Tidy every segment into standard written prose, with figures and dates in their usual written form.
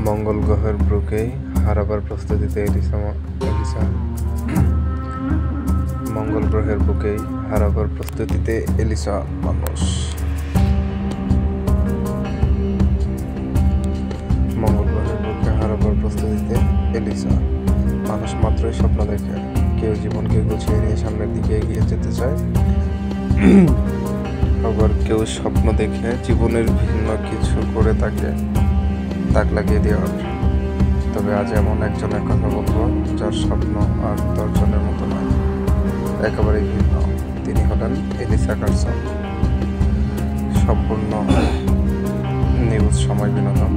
মঙ্গল গ্রহের বুকেই হারাবার প্রস্তুতিতে এলিসা। মঙ্গল গ্রহের বুকেই হারাবার প্রস্তুতিতে এলিসা মানুষ। মঙ্গল গ্রহের বুকে হারাবার প্রস্তুতিতে এলিসা মানুষ মাত্রই স্বপ্ন দেখে। কেউ জীবনকে গুছিয়ে নিয়ে সামনের দিকে এগিয়ে যেতে চায়, আবার কেউ স্বপ্ন দেখে জীবনের ভিন্ন কিছু করে তাক লাগিয়ে দেওয়ার। তবে আজ এমন একজনের কথা বলবো যার স্বপ্ন আর দর্শনের মতো নয়, একেবারেই ভিন্ন। তিনি হলেন এলিসা কার্সন। সম্পূর্ণ নিউজ সময় বিনোদন।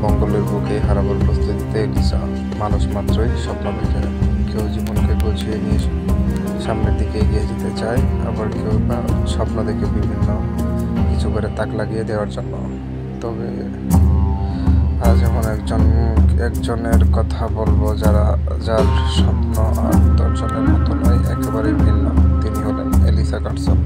মঙ্গলের বুকে হারাবার প্রস্তুতিতে এলিসা মানুষ মাত্রই স্বপ্ন দেখে। কেউ জীবনকে গুছিয়ে নিয়ে সামনের দিকে এগিয়ে যেতে চায়, আবার কেউ বা স্বপ্ন দেখে বিভিন্ন কিছু করে তাক লাগিয়ে দেওয়ার জন্য। তবে আজ এমন একজনের কথা বলবো যার স্বপ্ন আর দর্শনের মতো নয়, একেবারেই ভিন্ন। তিনি হলেন এলিসা কার্সন।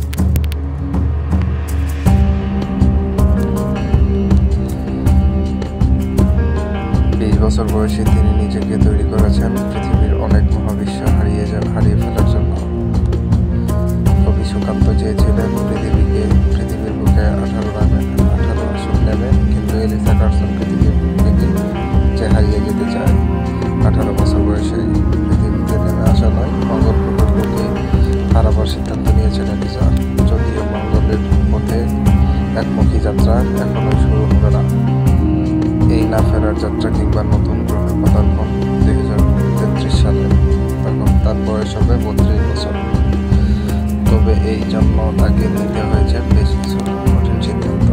20 বছর বয়সে তিনি নিজেকে তৈরি করেছেন পৃথিবীর অনেক মহাবিশ্ব হারিয়ে ফেলার জন্য। কবি সুকান্ত চেয়েছিলেন পৃথিবীর বুকে 18 আসন নেবেন, কিন্তু এলিসা কার্সন পৃথিবীর বুকে যে হারিয়ে যেতে চায় 18 বছর বয়সে পৃথিবীতে নেমে আসা নয়, মঙ্গল গ্রহের বুকে হারাবার সিদ্ধান্ত নিয়েছেন এলিসা। যদিও মঙ্গলের পথে একমুখী যাত্রা এখনো শুরু হবে না। এই না ফেরার যাত্রা কিংবা নতুন গ্রহে পদার্পণ 2033 সালে, তখন তার বয়স হবে 32 বছর। তবে এই জন্য তাকে নিতে হয়েছে বেশ কিছু কঠিন সিদ্ধান্ত।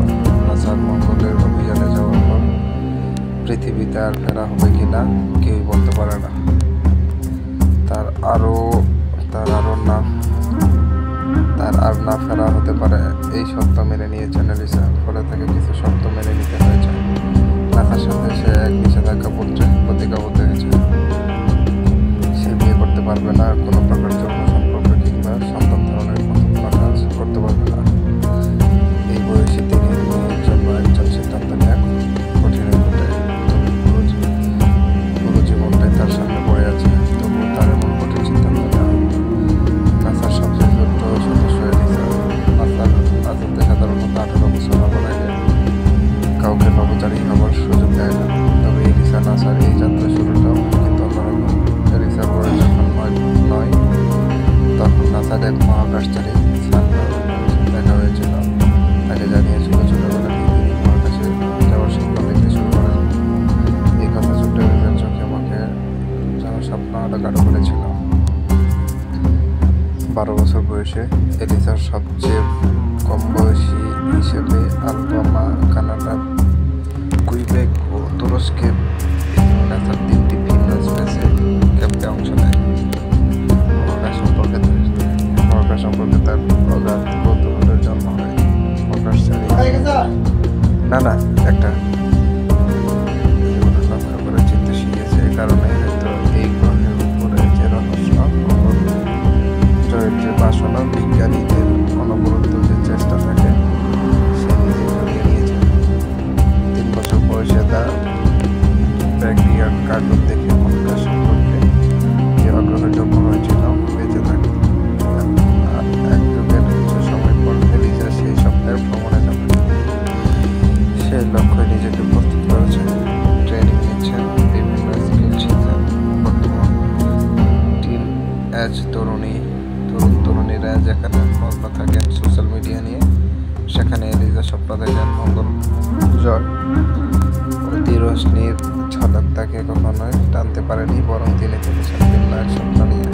নাসার মঙ্গলের অভিযানে যাওয়ার পর পৃথিবীতে আর ফেরা হবে কিনা কেউই বলতে পারে না। তার আর না ফেরা হতে পারে, এই সত্য মেনে নিয়েছেন এলিসা। ফলে তাকে কিছু শর্ত মেনে নিতে হয়েছে। নাসার সাথে সে এক নিষেধাজ্ঞা প্রতিজ্ঞাবদ্ধ হয়েছে। সে বিয়ে করতে পারবে না, কোনো প্রকার যৌন সম্পর্ক কিংবা সন্তান ধারণের মতো কোনো কাজ করতে পারবে না। এই বয়সে তিনি মেয়ের জন্য একজন সিদ্ধান্ত নেওয়া কঠিন হয়ে ওঠে। তবে পুরো জীবনটাই তার সামনে পড়ে আছে, তবুও তার এমন কঠিন সিদ্ধান্ত নেওয়া। নাসার সবচেয়ে ছোট্ট সদস্য এলিসা। নাসার রাজত্বে সাধারণত 18 বছর হবার আগে কাউকে নভোচারী হবার সুযোগ দেয় না। তবে এলিসা নাসার এই যাত্রা শুরুটাও কিন্তু অন্যরকম। এলিসার বয়স যখন 9, তখন নাসার এক মহাকাশচারী দেখা হয়েছিল। তাকে জানিয়েছিল ছোটবেলা থেকে তিনি মহাকাশে যাওয়ার স্বপ্ন দেখতে শুরু করেন। এই কথা ছোট্ট এলিসার চোখে মুখে যেন স্বপ্ন আলো গাঢ় করেছিল। 12 বছর বয়সে এলিসার সবচেয়ে কম বয়সী হিসেবে আলবামা, কানাডার কুইবেক ও তুরস্কের নাসার 3টি ভিন্ন স্পেসে ক্যাম্পে অংশ নেয়। মহাকাশ সম্পর্কে তার অগাধ কৌতূহলের জন্ম হয়। মহাকাশচারী না একটা জীবনের লক্ষ্য করে চিন্তা শিখেছে। এ কারণে হয়তো এই গ্রহের উপরে যে রহস্য, মঙ্গল জয়ের যে বাসনা, বিজ্ঞানীদের অনবরত যে চেষ্টা থাকে, সে নিজে ধরিয়ে নিয়েছে। 3 বছর বয়সে তার ব্যাকয়ার্ড কার্টুন দেখে মহাকাশ সম্পর্কে যে আগ্রহের জন্ম হয়েছিল বেঁচে থাকে। এক যুগের কিছু সময় পর এলিসা সেই স্বপ্নের ভ্রমণে যাবে। সেই লক্ষ্যে নিজেকে প্রস্তুত করেছেন, ট্রেনিং নিচ্ছেন, বিভিন্ন স্কিল শিখছেন। বর্তমান টিন এজ তরুণীরা যেখানে মগ্ন থাকেন সোশ্যাল মিডিয়া নিয়ে, সেখানে এলিসা স্বপ্ন দেখেন মঙ্গল জয়। অতি রোশনির ঝলক তাকে কখনোই টানতে পারেনি, বরং তিনি চলেছেন ভিন্ন এক স্বপ্ন নিয়ে।